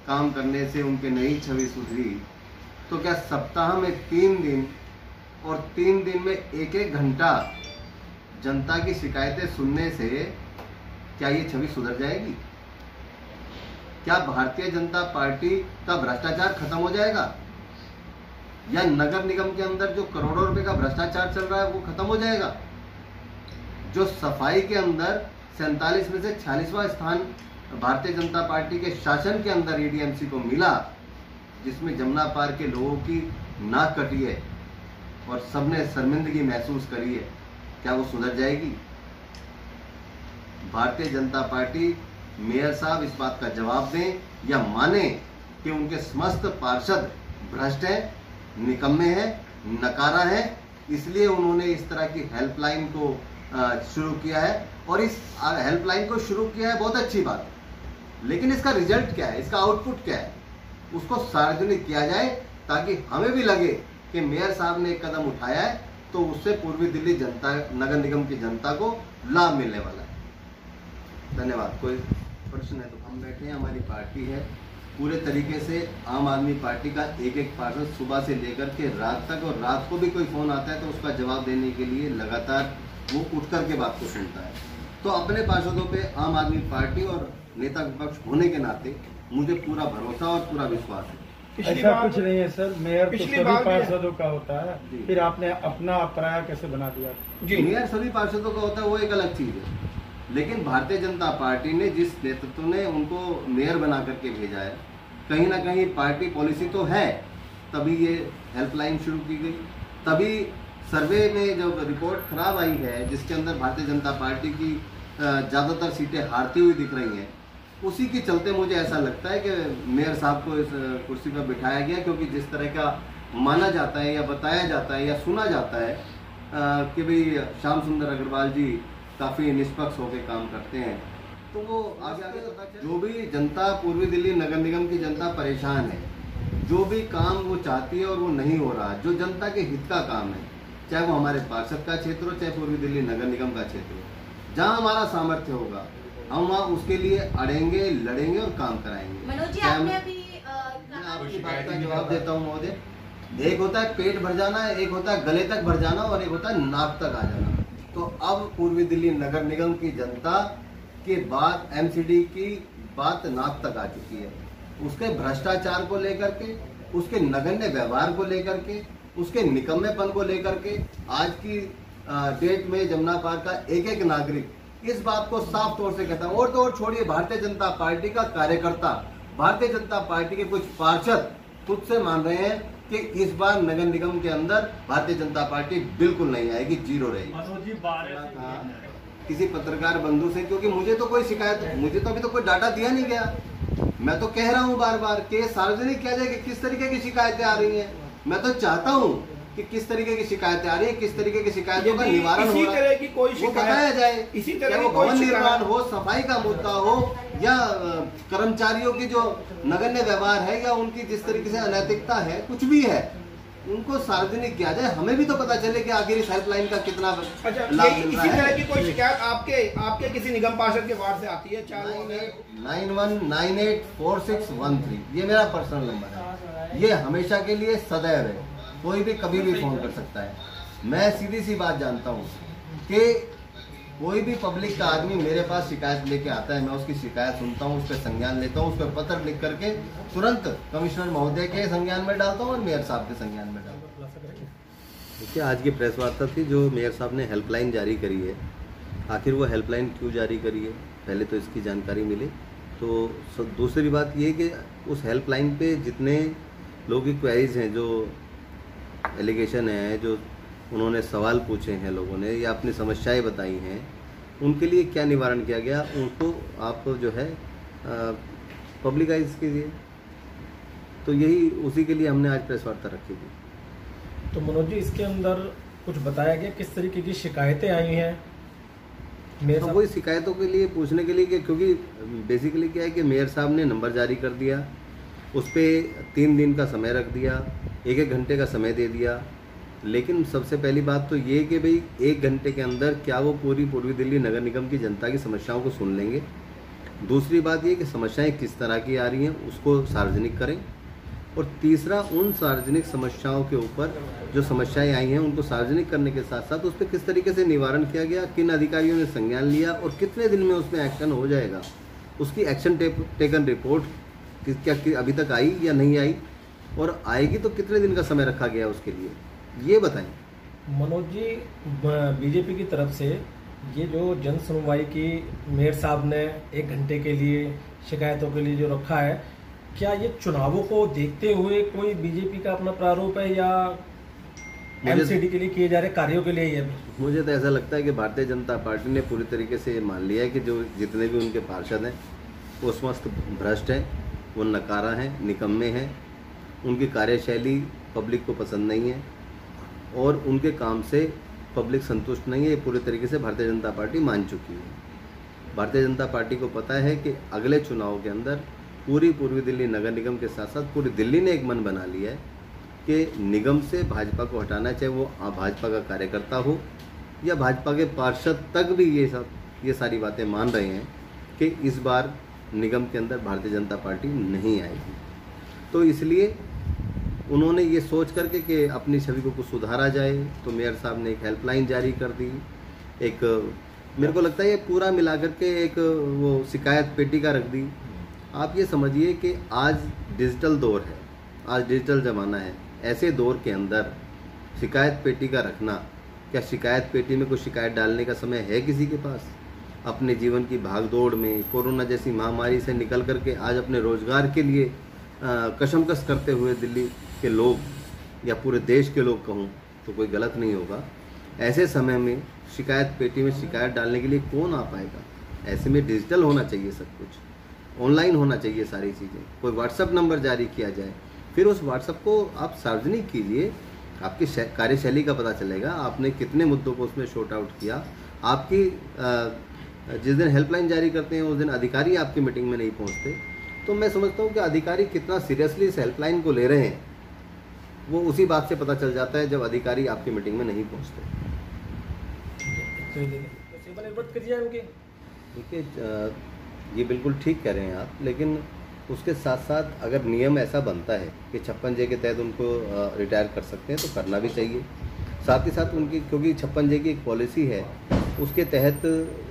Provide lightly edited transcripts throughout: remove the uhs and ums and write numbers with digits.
काम करने से उनके नई छवि सुधरी, तो क्या सप्ताह में 3 दिन और 3 दिन में 1-1 घंटा जनता की शिकायतें सुनने से क्या ये छवि सुधर जाएगी? क्या भारतीय जनता पार्टी का भ्रष्टाचार खत्म हो जाएगा? या नगर निगम के अंदर जो करोड़ों रुपए का भ्रष्टाचार चल रहा है वो खत्म हो जाएगा? जो सफाई के अंदर 47 में से 46वां स्थान भारतीय जनता पार्टी के शासन के अंदर एडीएमसी को मिला, जिसमें जमुना पार के लोगों की नाक कटी है और सबने शर्मिंदगी महसूस करी है, क्या वो सुधर जाएगी? भारतीय जनता पार्टी मेयर साहब इस बात का जवाब दें या माने कि उनके समस्त पार्षद भ्रष्ट हैं, निकम्मे हैं, नकारा है, इसलिए उन्होंने इस तरह की हेल्पलाइन को शुरू किया है। और इस हेल्पलाइन को शुरू किया है, बहुत अच्छी बात, लेकिन इसका रिजल्ट क्या है, इसका आउटपुट क्या है, उसको सार्वजनिक किया जाए ताकि हमें भी लगे कि मेयर साहब ने एक कदम उठाया है तो उससे पूर्वी दिल्ली जनता, नगर निगम की जनता को लाभ मिलने वाला है। धन्यवाद। कोई प्रश्न है तो हम बैठे हैं, हमारी पार्टी है, पूरे तरीके से आम आदमी पार्टी का एक पार्षद सुबह से लेकर के रात तक, और रात को भी कोई फोन आता है तो उसका जवाब देने के लिए लगातार वो उठ कर के बात को सुनता है। तो अपने पार्षदों पे आम आदमी पार्टी और नेता विपक्ष होने के नाते मुझे पूरा भरोसा और पूरा विश्वास है। ऐसा कुछ नहीं है सर, मेयर तो सभी पार्षदों का होता है, फिर आपने अपना पराया कैसे बना दिया? जी, मेयर सभी पार्षदों का होता है, वो एक अलग चीज है, लेकिन भारतीय जनता पार्टी ने जिस नेतृत्व ने उनको मेयर बना करके भेजा है, कहीं ना कहीं पार्टी पॉलिसी तो है, तभी ये हेल्पलाइन शुरू की गई, तभी सर्वे में जब रिपोर्ट खराब आई है जिसके अंदर भारतीय जनता पार्टी की ज़्यादातर सीटें हारती हुई दिख रही हैं, उसी के चलते मुझे ऐसा लगता है कि मेयर साहब को इस कुर्सी पर बिठाया गया, क्योंकि जिस तरह का माना जाता है या बताया जाता है या सुना जाता है कि भाई श्याम सुंदर अग्रवाल जी काफ़ी निष्पक्ष होकर काम करते हैं, तो वो आगे पता चले। जो भी जनता, पूर्वी दिल्ली नगर निगम की जनता परेशान है, जो भी काम वो चाहती है और वो नहीं हो रहा, जो जनता के हित का काम है, चाहे वो हमारे पार्षद का क्षेत्र हो, चाहे पूर्वी दिल्ली नगर निगम का क्षेत्र हो, जहाँ हमारा सामर्थ्य होगा हम वहाँ उसके लिए अड़ेंगे, लड़ेंगे और काम कराएंगे। मनोज जी, आपने अभी आपकी बात का जवाब देता हूँ महोदय। एक होता है पेट भर जाना, एक होता है गले तक भर जाना, और एक होता है नाक तक आ जाना। तो अब पूर्वी दिल्ली नगर निगम की जनता के बाद एमसीडी की बात नाक तक आ चुकी है। उसके भ्रष्टाचार को लेकर के, उसके नगण्य व्यवहार को लेकर के, उसके निकम्मेपन को लेकर के आज की डेट में जमुना पार का एक नागरिक इस बात को साफ तौर से कहता है। और तो और छोड़िए, भारतीय जनता पार्टी का कार्यकर्ता, भारतीय जनता पार्टी के कुछ पार्षद खुद से मान रहे हैं कि इस बार नगर निगम के अंदर भारतीय जनता पार्टी बिल्कुल नहीं आएगी, जीरो रहेगी। किसी पत्रकार बंधु से, क्योंकि मुझे तो कोई शिकायत, मुझे तो अभी तो कोई डाटा दिया नहीं गया, मैं तो कह रहा हूँ बार बार कि सार्वजनिक किया जाए कि किस तरीके की शिकायतें आ रही हैं। मैं तो चाहता हूँ कि किस तरीके की शिकायतें आ रही है, किस तरीके की शिकायतों का निवारण हो रहा है, वो बताया जाए। इसी तरह वो भवन निर्माण हो, सफाई का मुद्दा हो, या कर्मचारियों की जो नगण्य व्यवहार है, या उनकी जिस तरीके से अनैतिकता है, कुछ भी है, उनको सार्वजनिक किया जाए। हमें भी तो पता चले कि आखिर इस हेल्पलाइन का कितना लाभ मिल रहा है। इसी तरह की कोई शिकायत आपके किसी निगम पार्षद के वार्ड से आती है? 91984613 ये मेरा पर्सनल नंबर है, ये हमेशा के लिए सदैव है, कोई भी कभी भी फोन कर सकता है। मैं सीधी सी बात जानता हूँ कि कोई भी पब्लिक का आदमी मेरे पास शिकायत लेके आता है, मैं उसकी शिकायत सुनता हूँ, उस पर संज्ञान लेता हूँ, उस पर पत्र लिख करके तुरंत कमिश्नर महोदय के संज्ञान में डालता हूँ और मेयर साहब के संज्ञान में डालता हूँ। देखिए, आज की प्रेस वार्ता थी जो मेयर साहब ने हेल्पलाइन जारी करी है। आखिर वो हेल्पलाइन क्यों जारी करी है, पहले तो इसकी जानकारी मिले। तो दूसरी बात ये कि उस हेल्पलाइन पे जितने लोगों की क्वेरीज हैं, जो एलिगेशन है, जो उन्होंने सवाल पूछे हैं लोगों ने या अपनी समस्याएं बताई हैं, उनके लिए क्या निवारण किया गया, उनको आप जो है पब्लिकाइज कीजिए। तो यही, उसी के लिए हमने आज प्रेस वार्ता रखी थी। तो मनोज जी, इसके अंदर कुछ बताया गया किस तरीके की शिकायतें आई हैं? तो वही शिकायतों के लिए पूछने के लिए, क्योंकि बेसिकली क्या है कि मेयर साहब ने नंबर जारी कर दिया, उस पर 3 दिन का समय रख दिया, 1-1 घंटे का समय दे दिया। लेकिन सबसे पहली बात तो ये कि भाई 1 घंटे के अंदर क्या वो पूरी पूर्वी दिल्ली नगर निगम की जनता की समस्याओं को सुन लेंगे? दूसरी बात ये कि समस्याएं किस तरह की आ रही हैं उसको सार्वजनिक करें, और तीसरा उन सार्वजनिक समस्याओं के ऊपर जो समस्याएं आई हैं उनको सार्वजनिक करने के साथ साथ उस पर किस तरीके से निवारण किया गया, किन अधिकारियों ने संज्ञान लिया और कितने दिन में उसमें एक्शन हो जाएगा, उसकी एक्शन टेकन रिपोर्ट क्या अभी तक आई या नहीं आई, और आएगी तो कितने दिन का समय रखा गया उसके लिए, ये बताएं। मनोज जी, बीजेपी की तरफ से ये जो जन सुनवाई की मेयर साहब ने 1 घंटे के लिए शिकायतों के लिए जो रखा है, क्या ये चुनावों को देखते हुए कोई बीजेपी का अपना प्रारूप है या एमसीडी के लिए किए जा रहे कार्यों के लिए? ये मुझे तो ऐसा लगता है कि भारतीय जनता पार्टी ने पूरी तरीके से ये मान लिया है कि जो जितने भी उनके पार्षद हैं वो समस्त भ्रष्ट हैं, वो नकारा हैं, निकम्मे हैं, उनकी कार्यशैली पब्लिक को पसंद नहीं है और उनके काम से पब्लिक संतुष्ट नहीं है। ये पूरी तरीके से भारतीय जनता पार्टी मान चुकी है। भारतीय जनता पार्टी को पता है कि अगले चुनाव के अंदर पूरी पूर्वी दिल्ली नगर निगम के साथ साथ पूरी दिल्ली ने एक मन बना लिया है कि निगम से भाजपा को हटाना, चाहे वो भाजपा का कार्यकर्ता हो या भाजपा के पार्षद तक भी ये सारी बातें मान रहे हैं कि इस बार निगम के अंदर भारतीय जनता पार्टी नहीं आएगी। तो इसलिए उन्होंने ये सोच करके कि अपनी छवि को कुछ सुधारा जाए तो मेयर साहब ने एक हेल्पलाइन जारी कर दी। एक मेरे को लगता है ये पूरा मिलाकर के एक वो शिकायत पेटी का रख दी। आप ये समझिए कि आज डिजिटल दौर है, आज डिजिटल ज़माना है। ऐसे दौर के अंदर शिकायत पेटी का रखना, क्या शिकायत पेटी में कोई शिकायत डालने का समय है किसी के पास? अपने जीवन की भागदौड़ में कोरोना जैसी महामारी से निकल करके आज अपने रोजगार के लिए कशमकश करते हुए दिल्ली के लोग या पूरे देश के लोग कहूँ तो कोई गलत नहीं होगा। ऐसे समय में शिकायत पेटी में शिकायत डालने के लिए कौन आ पाएगा? ऐसे में डिजिटल होना चाहिए, सब कुछ ऑनलाइन होना चाहिए, सारी चीज़ें। कोई व्हाट्सएप नंबर जारी किया जाए, फिर उस व्हाट्सएप को आप सार्वजनिक कीजिए, आपकी कार्यशैली का पता चलेगा, आपने कितने मुद्दों को उसमें शॉर्ट आउट किया। आपकी जिस दिन हेल्पलाइन जारी करते हैं उस दिन अधिकारी आपकी मीटिंग में नहीं पहुंचते, तो मैं समझता हूं कि अधिकारी कितना सीरियसली इस हेल्पलाइन को ले रहे हैं वो उसी बात से पता चल जाता है जब अधिकारी आपकी मीटिंग में नहीं पहुंचते। देखिए, ये बिल्कुल ठीक कह रहे हैं आप, लेकिन उसके साथ साथ अगर नियम ऐसा बनता है कि 56J के तहत उनको रिटायर कर सकते हैं तो करना भी चाहिए। साथ ही साथ उनकी, क्योंकि 56J की एक पॉलिसी है, उसके तहत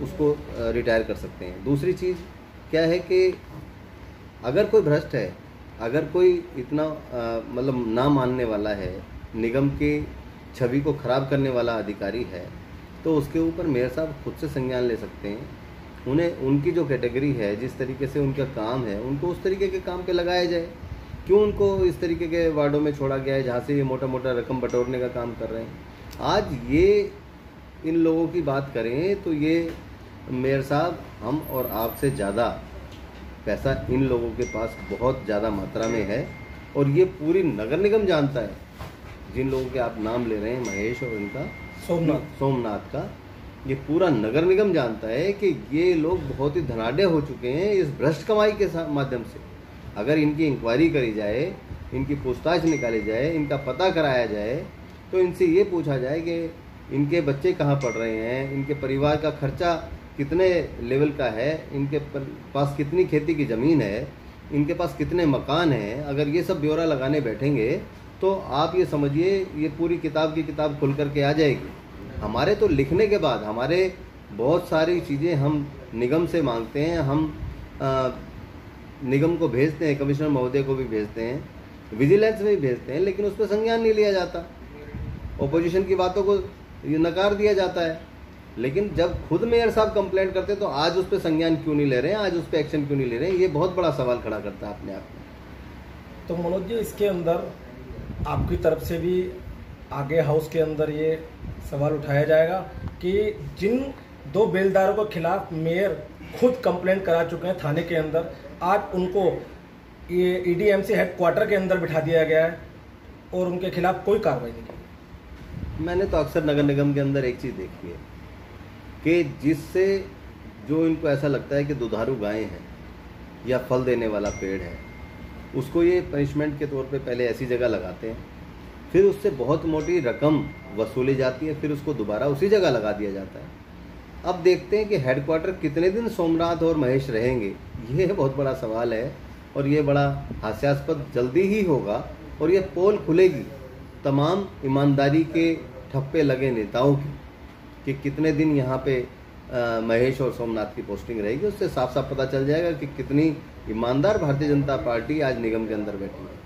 उसको रिटायर कर सकते हैं। दूसरी चीज़ क्या है कि अगर कोई भ्रष्ट है, अगर कोई इतना मतलब ना मानने वाला है, निगम की छवि को ख़राब करने वाला अधिकारी है, तो उसके ऊपर मेयर साहब खुद से संज्ञान ले सकते हैं। उन्हें उनकी जो कैटेगरी है, जिस तरीके से उनका काम है, उनको उस तरीके के काम पे लगाया जाए। क्यों उनको इस तरीके के वार्डों में छोड़ा गया है जहाँ से ये मोटा मोटा रकम बटोरने का काम कर रहे हैं? आज ये इन लोगों की बात करें तो ये मेयर साहब, हम और आपसे ज़्यादा पैसा इन लोगों के पास बहुत ज़्यादा मात्रा में है, और ये पूरी नगर निगम जानता है। जिन लोगों के आप नाम ले रहे हैं, महेश और इनका सोमनाथ का, ये पूरा नगर निगम जानता है कि ये लोग बहुत ही धनाढ़ हो चुके हैं इस भ्रष्ट कमाई के माध्यम से। अगर इनकी इंक्वायरी करी जाए, इनकी पूछताछ निकाली जाए, इनका पता कराया जाए, तो इनसे ये पूछा जाए कि इनके बच्चे कहाँ पढ़ रहे हैं, इनके परिवार का खर्चा कितने लेवल का है, इनके पास कितनी खेती की ज़मीन है, इनके पास कितने मकान हैं। अगर ये सब ब्यौरा लगाने बैठेंगे तो आप ये समझिए ये पूरी किताब की किताब खुल करके आ जाएगी। हमारे तो लिखने के बाद हमारे बहुत सारी चीज़ें हम निगम से मांगते हैं, हम निगम को भेजते हैं, कमिश्नर महोदय को भी भेजते हैं, विजिलेंस में भी भेजते हैं, लेकिन उस पर संज्ञान नहीं लिया जाता। ओपोजिशन की बातों को ये नकार दिया जाता है। लेकिन जब खुद मेयर साहब कंप्लेंट करते हैं तो आज उस पर संज्ञान क्यों नहीं ले रहे हैं, आज उस पर एक्शन क्यों नहीं ले रहे हैं? ये बहुत बड़ा सवाल खड़ा करता है अपने आप में। तो मनोज जी, इसके अंदर आपकी तरफ से भी आगे हाउस के अंदर ये सवाल उठाया जाएगा कि जिन 2 बेलदारों के खिलाफ मेयर खुद कंप्लेंट करा चुके हैं थाने के अंदर, आज उनको ये EDMC हेडक्वार्टर के अंदर बिठा दिया गया है और उनके खिलाफ कोई कार्रवाई नहीं की। मैंने तो अक्सर नगर निगम के अंदर एक चीज़ देखी है कि जिससे जो इनको ऐसा लगता है कि दुधारू गायें हैं या फल देने वाला पेड़ है, उसको ये पनिशमेंट के तौर पे पहले ऐसी जगह लगाते हैं, फिर उससे बहुत मोटी रकम वसूली जाती है, फिर उसको दोबारा उसी जगह लगा दिया जाता है। अब देखते हैं कि हेडक्वार्टर कितने दिन सोमनाथ और महेश रहेंगे, ये बहुत बड़ा सवाल है और ये बड़ा हास्यास्पद जल्दी ही होगा और ये पोल खुलेगी तमाम ईमानदारी के ठप्पे लगे नेताओं की कि कितने दिन यहाँ पे महेश और सोमनाथ की पोस्टिंग रहेगी। उससे साफ साफ पता चल जाएगा कि कितनी ईमानदार भारतीय जनता पार्टी आज निगम के अंदर बैठी है।